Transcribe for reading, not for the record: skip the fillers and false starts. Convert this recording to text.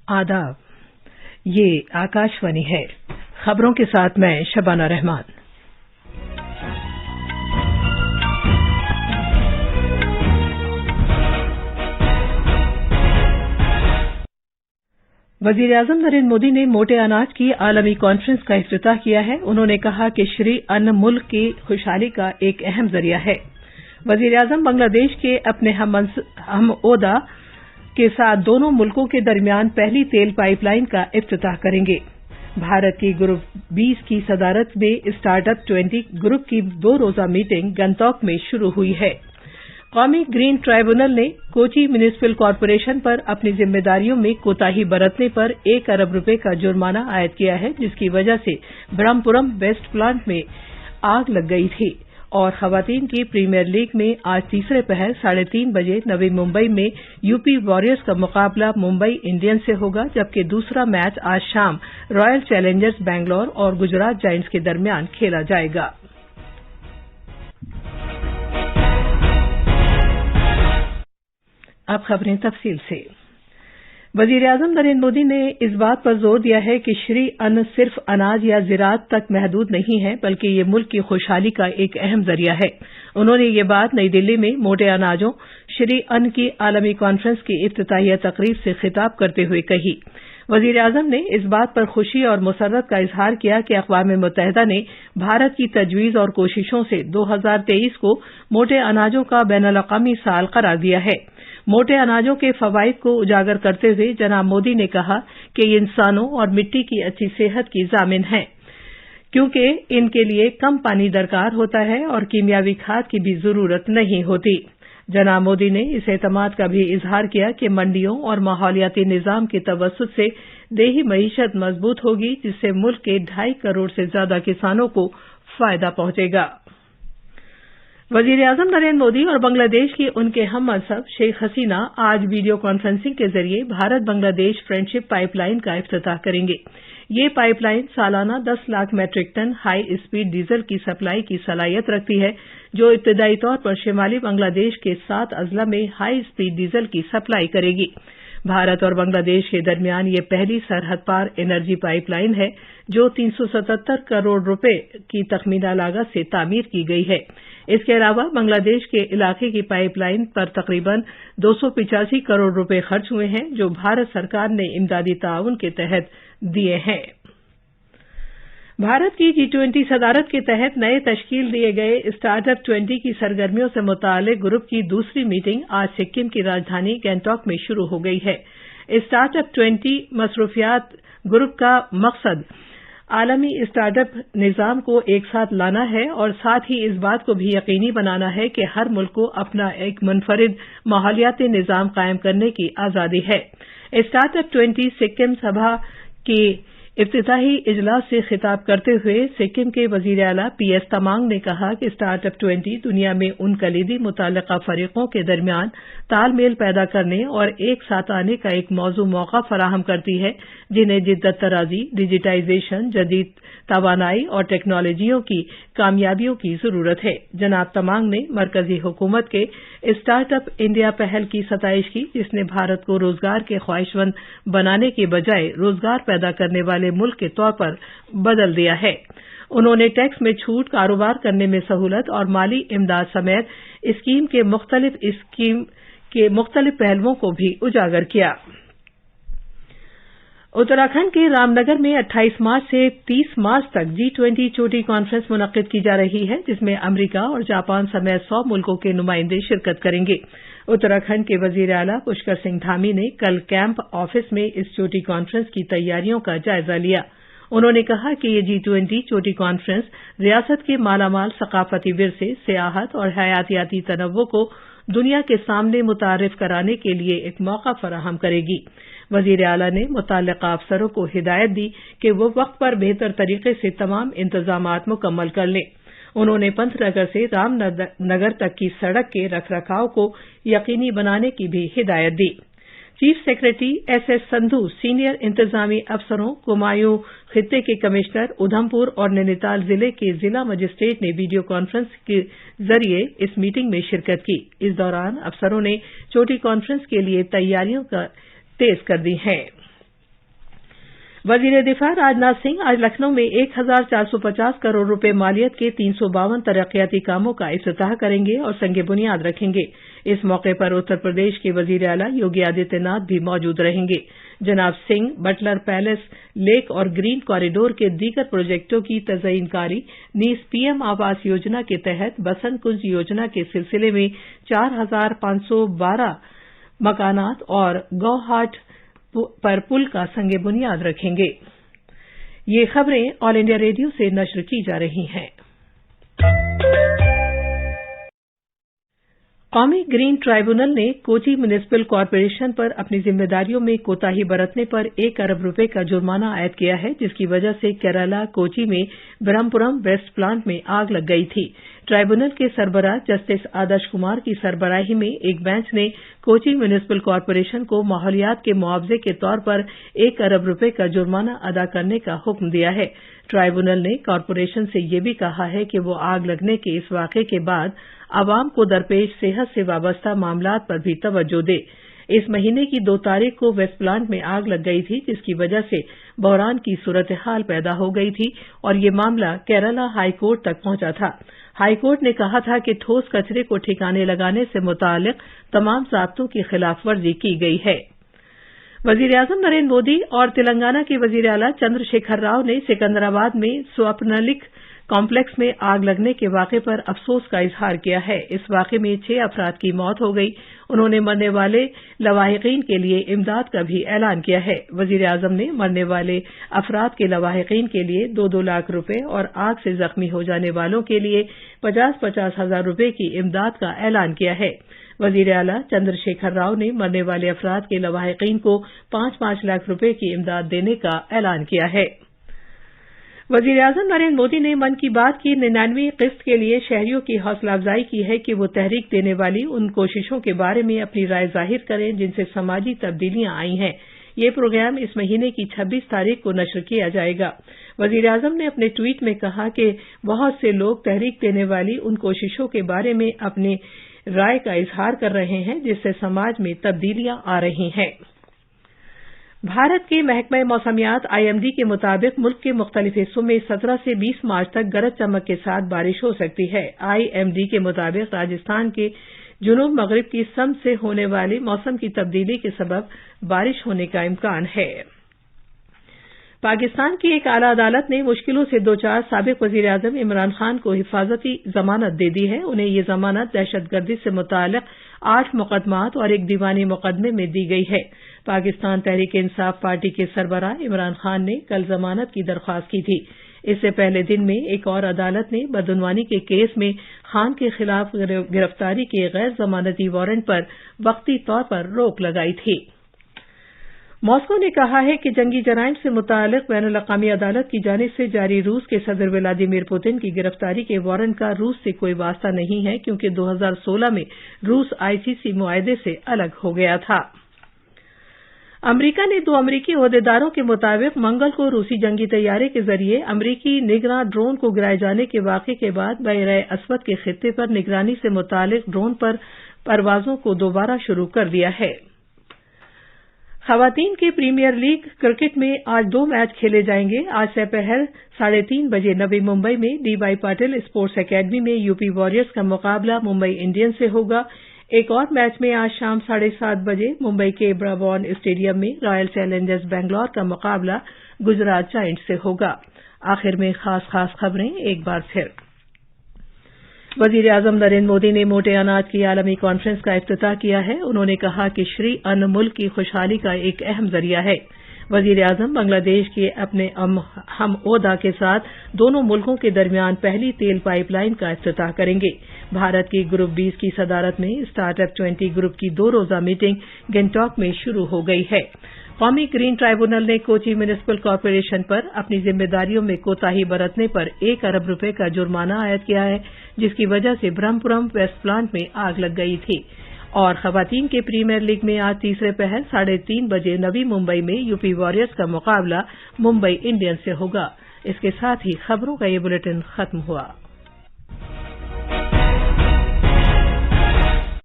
आदाब, ये आकाशवाणी है। खबरों के साथ मैं शबाना रहमान। वजीर-ए-आज़म नरेंद्र मोदी ने मोटे अनाज की आलमी कॉन्फ्रेंस का इफ्तिताह किया है। उन्होंने कहा कि श्री अन्न मुल्क की खुशहाली का एक अहम जरिया है। वजीर-ए-आज़म बांग्लादेश के अपने हम-ओहदा के साथ दोनों मुल्कों के दरमियान पहली तेल पाइपलाइन का इफ्तिताह करेंगे। भारत की ग्रुप 20 की सदारत में स्टार्टअप 20 ग्रुप की 2 रोजा मीटिंग गंगटोक में शुरू हुई है। कौमी ग्रीन ट्राइब्यूनल ने कोची म्यूनिसिपल कॉरपोरेशन पर अपनी जिम्मेदारियों में कोताही बरतने पर 1 अरब रुपए का जुर्माना आयद किया है, जिसकी वजह से ब्रह्मपुरम वेस्ट प्लांट में आग लग गई थी। और खवातीन की प्रीमियर लीग में आज तीसरे पहर 3:30 बजे नवी मुंबई में यूपी वॉरियर्स का मुकाबला मुंबई इंडियंस से होगा, जबकि दूसरा मैच आज शाम रॉयल चैलेंजर्स बैंगलोर और गुजरात जायंट्स के दरमियान खेला जाएगा। अब खबरें तफसील से। वजीर-ए-आज़म नरेंद्र मोदी ने इस बात पर जोर दिया है कि श्री अन्न सिर्फ अनाज या ज़राअत तक महदूद नहीं है, बल्कि ये मुल्क की खुशहाली का एक अहम जरिया है। उन्होंने ये बात नई दिल्ली में मोटे अनाजों श्री अन्न की आलमी कॉन्फ्रेंस की इफ्तिताहिया तकरीब से खिताब करते हुए कही। वजीर-ए-आज़म ने इस बात पर खुशी और मुसर्रत का इजहार किया कि अक़वाम मुत्तहिदा ने भारत की तजवीज़ और कोशिशों से 2023 को मोटे अनाजों का बैनुल-अक़वामी साल करार दिया है। मोटे अनाजों के फवाइद को उजागर करते हुए जनाब मोदी ने कहा कि ये इंसानों और मिट्टी की अच्छी सेहत की ज़ामिन है, क्योंकि इनके लिए कम पानी दरकार होता है और कीमियावी खाद की भी जरूरत नहीं होती। जनाब मोदी ने इस एतमाद का भी इजहार किया कि मंडियों और माहौलियाती निज़ाम के तवस्सुत से देही मईशत मजबूत होगी, जिससे मुल्क के 2.5 करोड़ से ज्यादा किसानों को फायदा पहुंचेगा। वजीर-ए-आज़म नरेंद्र मोदी और बांग्लादेश की उनके हम मनसब शेख हसीना आज वीडियो कॉन्फ्रेंसिंग के जरिए भारत बांग्लादेश फ्रेंडशिप पाइपलाइन का इफ्तिताह करेंगे। ये पाइपलाइन सालाना 10 lakh metric ton high speed diesel की सप्लाई की सलाहियत रखती है, जो इब्तदाई तौर पर शिमाली बांग्लादेश के 7 अजला में हाई स्पीड डीजल की सप्लाई करेगी। भारत और बांग्लादेश के दरमियान ये पहली सरहद पार एनर्जी पाइपलाइन है, जो 377 करोड़ रुपए की तखमीना लागत से तामीर की गई है। इसके अलावा बांग्लादेश के इलाके की पाइपलाइन पर तकरीबन 285 करोड़ रुपए खर्च हुए हैं, जो भारत सरकार ने इमदादी ताउन के तहत दिए हैं। भारत की G20 सदारत के तहत नए तश्कील दिए गए स्टार्टअप 20 की सरगर्मियों से मुतालिक ग्रुप की दूसरी मीटिंग आज सिक्किम की राजधानी गंगटोक में शुरू हो गई है। स्टार्टअप 20 मसरूफियात ग्रुप का मकसद आलमी स्टार्टअप निज़ाम को एक साथ लाना है और साथ ही इस बात को भी यकीनी बनाना है कि हर मुल्क को अपना एक मुनफरिद माहौलियाती निज़ाम कायम करने की आज़ादी है। स्टार्टअप 20 सिक्किम सभा के इफ्तिताही इजलास से खिताब करते हुए सिक्किम के वजीर आला PS तमांग ने कहा कि स्टार्टअप 20 दुनिया में उन कलीदी मुताल्लिका फरीकों के दरमियान तालमेल पैदा करने और एक साथ आने का एक मौका फराहम करती है, जिन्हें जिद्दत तराजी, डिजिटाइजेशन, जदीद तवानाई और टेक्नोलॉजियों की कामयाबियों की जरूरत है। जनाब तमांग ने मरकजी हुकूमत के स्टार्टअप इंडिया पहल की सताइश की, जिसने भारत को रोजगार के ख्वाहिशमंद बनाने के बजाय रोजगार पैदा करने वाले मुल्क के तौर पर बदल दिया है। उन्होंने टैक्स में छूट, कारोबार करने में सहूलत और माली इमदाद समेत स्कीम के मुख्तलिफ पहलुओं को भी उजागर किया। उत्तराखंड के रामनगर में 28 मार्च से 30 मार्च तक G20 चोटी कॉन्फ्रेंस मुनक्किद की जा रही है, जिसमें अमरीका और जापान समेत 100 मुल्कों के नुमाइंदे शिरकत करेंगे। उत्तराखंड के वजीर आला पुष्कर सिंह धामी ने कल कैंप ऑफिस में इस चोटी कॉन्फ्रेंस की तैयारियों का जायजा लिया। उन्होंने कहा कि ये G20 चोटी कॉन्फ्रेंस रियासत के मालामाल सकाफती विरसे, सियाहत और हयातियाती तनव्वुं को दुनिया के सामने मुतारिफ कराने के लिए एक मौका फराहम करेगी। वजीर आला ने मुतल्लिका अफसरों को हिदायत दी कि वो वक्त पर बेहतर तरीके से तमाम इंतजामात मुकम्मल कर लें। उन्होंने पंतनगर से रामनगर तक की सड़क के रखरखाव को यकीनी बनाने की भी हिदायत दी। Chief secretary SS Sandhu senior इंतजामी अफसरों, कुमायूं खित्ते के कमिश्नर, उधमपुर और नैनीताल जिले के जिला मजिस्ट्रेट ने वीडियो कॉन्फ्रेंस के जरिए इस मीटिंग में शिरकत की। इस दौरान अफसरों ने चोटी कॉन्फ्रेंस के लिए तैयारियों तेज कर दी हैं। वजीर दिफा राजनाथ सिंह आज लखनऊ में 1450 करोड़ रुपए मालियत के 352 तरक्याती कामों का इफ्तिताह करेंगे और संग बुनियाद रखेंगे। इस मौके पर उत्तर प्रदेश के वजीर आला योगी आदित्यनाथ भी मौजूद रहेंगे। जनाब सिंह बटलर पैलेस, लेक और ग्रीन कॉरिडोर के दीगर प्रोजेक्टों की तज़यीनकारी नीज़ पीएम आवास योजना के तहत बसंत कुंज योजना के सिलसिले में 4512 मकानात और गौहाट पर पुल का संग बुनियाद रखेंगे। ये खबरें ऑल इंडिया रेडियो से नश्र की जा रही हैं। कौमी ग्रीन ट्राइब्यूनल ने कोची म्युनिसिपल कॉरपोरेशन पर अपनी जिम्मेदारियों में कोताही बरतने पर 1 अरब रुपए का जुर्माना आयद किया है, जिसकी वजह से केरला कोची में ब्रह्मपुरम वेस्ट प्लांट में आग लग गई थी। ट्राइब्यूनल के सरबराह जस्टिस आदर्श कुमार की सरबराही में एक बेंच ने कोची म्युनिसिपल कॉरपोरेशन को माहौलियात के मुआवजे के तौर पर 1 अरब रुपए का जुर्माना अदा करने का हुक्म दिया है। ट्राइब्यूनल ने कॉरपोरेशन से यह भी कहा है कि वो आग लगने के इस वाकये के बाद आवाम को दरपेश सेहत से वाबस्ता मामलात पर भी तवज्जो दे। इस महीने की 2 तारीख को वेस्ट प्लांट में आग लग गई थी, जिसकी वजह से बहरान की सूरत-ए-हाल पैदा हो गई थी और ये मामला केरला हाई कोर्ट तक पहुंचा था। हाई कोर्ट ने कहा था कि ठोस कचरे को ठिकाने लगाने से मुताल्लिक तमाम ज़ाब्तों की खिलाफवर्जी की गई है। वज़ीर-ए-आज़म नरेंद्र मोदी और तेलंगाना के वज़ीर आला चंद्रशेखर राव ने सिकंदराबाद में स्वप्नलिक कॉम्प्लेक्स में आग लगने के वाक़े पर अफसोस का इजहार किया है। इस वाक़े में 6 अफराद की मौत हो गई। उन्होंने मरने वाले लवाहिकीन के लिए इमदाद का भी ऐलान किया है। वज़ीर-ए-आज़म ने मरने वाले अफराद के लवाहिकीन के लिए 2-2 लाख रुपए और आग से जख्मी हो जाने वालों के लिए 50-50 हजार रुपए की इमदाद का ऐलान किया है। वज़ीर आला चंद्रशेखर राव ने मरने वाले अफराद के लवाहिकीन को 5-5 लाख रुपए की इमदाद देने का ऐलान किया है। वज़ीर-ए-आज़म नरेंद्र मोदी ने मन की बात की 99वीं किस्त के लिए शहरियों की हौसला अफजाई की है कि वो तहरीक देने वाली उन कोशिशों के बारे में अपनी राय जाहिर करें जिनसे समाजी तब्दीलियां आई हैं। ये प्रोग्राम इस महीने की 26 तारीख को नश्र किया जाएगा। वज़ीर-ए-आज़म ने अपने ट्वीट में कहा कि बहुत से लोग तहरीक देने वाली उन कोशिशों के बारे में अपनी राय का इजहार कर रहे हैं जिससे समाज में तब्दीलियां आ रही हैं। भारत के महकमा मौसमियात आईएमडी के मुताबिक मुल्क के मुख्तलिफ हिस्सों में 17 से 20 मार्च तक गरज चमक के साथ बारिश हो सकती है। आईएमडी के मुताबिक राजस्थान के जुनूब मगरिब की सम से होने वाली मौसम की तब्दीली के सबब बारिश होने का इम्कान है। पाकिस्तान की एक आला अदालत ने मुश्किलों से दो चार साबिक वज़ीर आज़म इमरान खान को हिफाजती जमानत दे दी है। उन्हें ये जमानत दहशतगर्दी से मुताल्लिक 8 मुकदमात और एक दीवानी मुकदमे में दी गई है। पाकिस्तान तहरीक इंसाफ पार्टी के सरबराह इमरान खान ने कल जमानत की दरख्वास्त की थी। इससे पहले दिन में एक और अदालत ने बदउनवानी के केस में खान के खिलाफ गिरफ्तारी के गैर जमानती वारंट पर वक्ती तौर पर रोक लगाई थी। मॉस्को ने कहा है कि जंगी जराइम से मुताल्लिक बैनुल अक़वामी अदालत की जानिब से जारी रूस के सदर व्लादिमीर पुतिन की गिरफ्तारी के वारंट का रूस से कोई वास्ता नहीं है, क्योंकि 2016 में रूस आईसीसी मुआहदे से अलग हो गया था। अमरीका ने 2 अमरीकी ओहदेदारों के मुताबिक मंगल को रूसी जंगी तैयारे के जरिए अमरीकी निगरान ड्रोन को गिराए जाने के वाक़े के बाद बहरे अस्वद के खित्ते पर निगरानी से मुताल्लिक ड्रोन पर परवाजों को दोबारा शुरू कर दिया है। खवातीन के प्रीमियर लीग क्रिकेट में आज 2 मैच खेले जाएंगे। आज दोपहर 3:30 बजे नवी मुंबई में डीवाई पाटिल स्पोर्ट्स एकेडमी में यूपी वॉरियर्स का मुकाबला मुंबई इंडियंस से होगा। एक और मैच में आज शाम 7:30 बजे मुंबई के ब्राबॉर्न स्टेडियम में रॉयल चैलेंजर्स बेंगलौर का मुकाबला गुजरात जायंट्स से होगा। आखिर में खास खबरें एक बार फिर। वज़ीर-ए-आज़म नरेंद्र मोदी ने मोटे अनाज की आलमी कॉन्फ्रेंस का इफ्तिताह किया है। उन्होंने कहा कि श्री अन्न मुल्क की खुशहाली का एक अहम जरिया है। वज़ीर-ए-आज़म बांग्लादेश के अपने हम ओहदा के साथ दोनों मुल्कों के दरमियान पहली तेल पाइपलाइन का इफ्तिताह करेंगे। भारत की ग्रुप 20 की सदारत में स्टार्टअप 20 ग्रुप की 2 रोज़ा मीटिंग गंगटॉक में शुरू हो गई है। कौमी ग्रीन ट्राइब्यूनल ने कोची म्युनिसिपल कॉरपोरेशन पर अपनी जिम्मेदारियों में कोताही बरतने पर 1 अरब रुपए का जुर्माना आयद किया है, जिसकी वजह से ब्रह्मपुरम वेस्ट प्लांट में आग लग गई थी। और खवातीन के प्रीमियर लीग में आज तीसरे पहर 3:30 बजे नवी मुंबई में यूपी वॉरियर्स का मुकाबला मुंबई इंडियंस से होगा। इसके साथ ही खबरों का ये बुलेटिन खत्म हुआ।